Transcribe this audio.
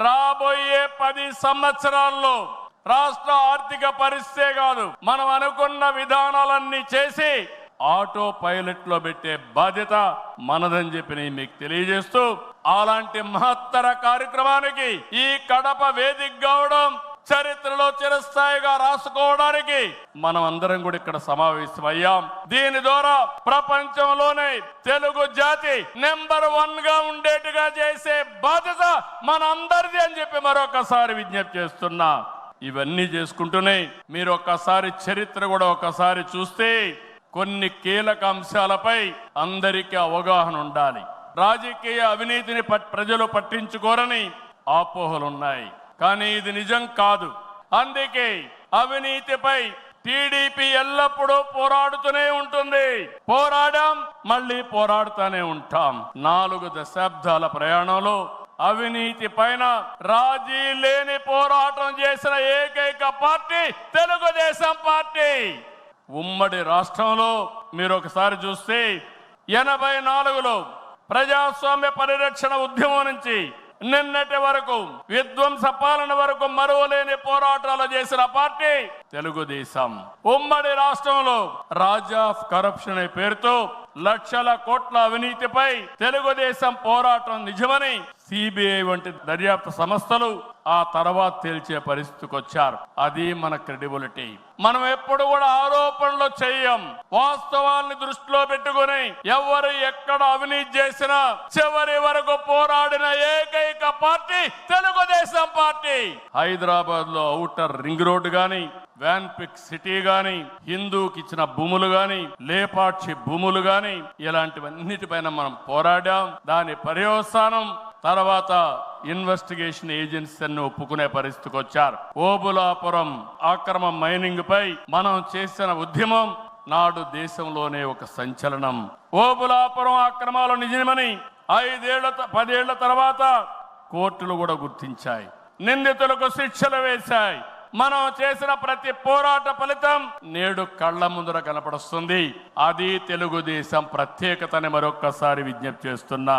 రాబోయే 10 సంవత్సరాల్లో రాష్ట్ర ఆర్థిక పరిస్థితే కాదు, మనం అనుకున్న విధానాలన్నీ చేసి ఆటో పైలట్ లో పెట్టే బాధ్యత మనదని చెప్పి నేను మీకు తెలియజేస్తూ, అలాంటి మహత్తర కార్యక్రమానికి ఈ కడప వేదిక కావడం చరిత్రలో చిరస్థాయిగా రాసుకోవడానికి మనం అందరం కూడా ఇక్కడ సమావేశమయ్యాం. దీని ద్వారా ప్రపంచంలోనే తెలుగు జాతి నెంబర్ 1 గా ఉండేట్టుగా చేసే బాధ్యత మనందరిది అని చెప్పి మరొకసారి విజ్ఞప్తి చేస్తున్నా. ఇవన్నీ చేసుకుంటూనే మీరు ఒక్కసారి చరిత్ర కూడా ఒకసారి చూస్తే కొన్ని కీలక అంశాలపై అందరికీ అవగాహన ఉండాలి. రాజకీయ అవినీతిని ప్రజలు పట్టించుకోరని అపోహలున్నాయి, కానీ ఇది నిజం కాదు. అందుకే అవినీతిపై టీడీపీ ఎల్లప్పుడూ పోరాడుతూనే ఉంటుంది. పోరాడాం, మళ్ళీ పోరాడుతూనే ఉంటాం. 4 దశాబ్దాల ప్రయాణంలో అవినీతి పైన రాజీ లేని పోరాటం చేసిన ఏకైక పార్టీ తెలుగుదేశం పార్టీ. ఉమ్మడి రాష్ట్రంలో మీరు ఒకసారి చూస్తే 84లో ప్రజాస్వామ్య పరిరక్షణ ఉద్యమం నుంచి నిన్నటి వరకు విధ్వంస పాలన వరకు మరువలేని పోరాటాలు చేసిన పార్టీ తెలుగుదేశం. ఉమ్మడి రాష్ట్రంలో రాజా ఆఫ్ కరప్షన్ అనే పేరుతో లక్షల కోట్ల అవినీతిపై తెలుగుదేశం పోరాటం నిజమని సిబిఐ వంటి దర్యాప్తు సంస్థలు ఆ తర్వాత తేల్చే పరిస్థితికి వచ్చారు. అది మన క్రెడిబిలిటీ. మనం ఎప్పుడు కూడా ఆరోపణలు చేయం, వాస్తవాల్ని దృష్టిలో పెట్టుకుని ఎవరు ఎక్కడ అవినీతి చేసినా చివరి వరకు పోరాడిన ఏకైక పార్టీ తెలుగుదేశం పార్టీ. హైదరాబాద్ లో ఔటర్ రింగ్ రోడ్డు గాని, వ్యాన్పిక్ సిటీ గాని, హిందూకి ఇచ్చిన భూములు గాని, లేపాక్షి భూములు గాని, ఇలాంటివన్నిటిపైన మనం పోరాడాం. దాని పర్యవసానం తర్వాత ఇన్వెస్టిగేషన్ ఏజెన్సీ అన్ని ఒప్పుకునే పరిస్థితికి వచ్చారు. ఓబులాపురం అక్రమ మైనింగ్ పై మనం చేసిన ఉద్యమం నాడు దేశంలోనే ఒక సంచలనం. ఓబులాపురం అక్రమాలు నిజమని 10 ఏళ్ల తర్వాత కోర్టులు కూడా గుర్తించాయి, నిందితులకు శిక్షలు వేశాయి. మనం చేసిన ప్రతి పోరాట ఫలితం నేడు కళ్ల ముందర కనపడుస్తుంది. అది తెలుగుదేశం ప్రత్యేకతని మరొక్కసారి విజ్ఞప్తి చేస్తున్నా.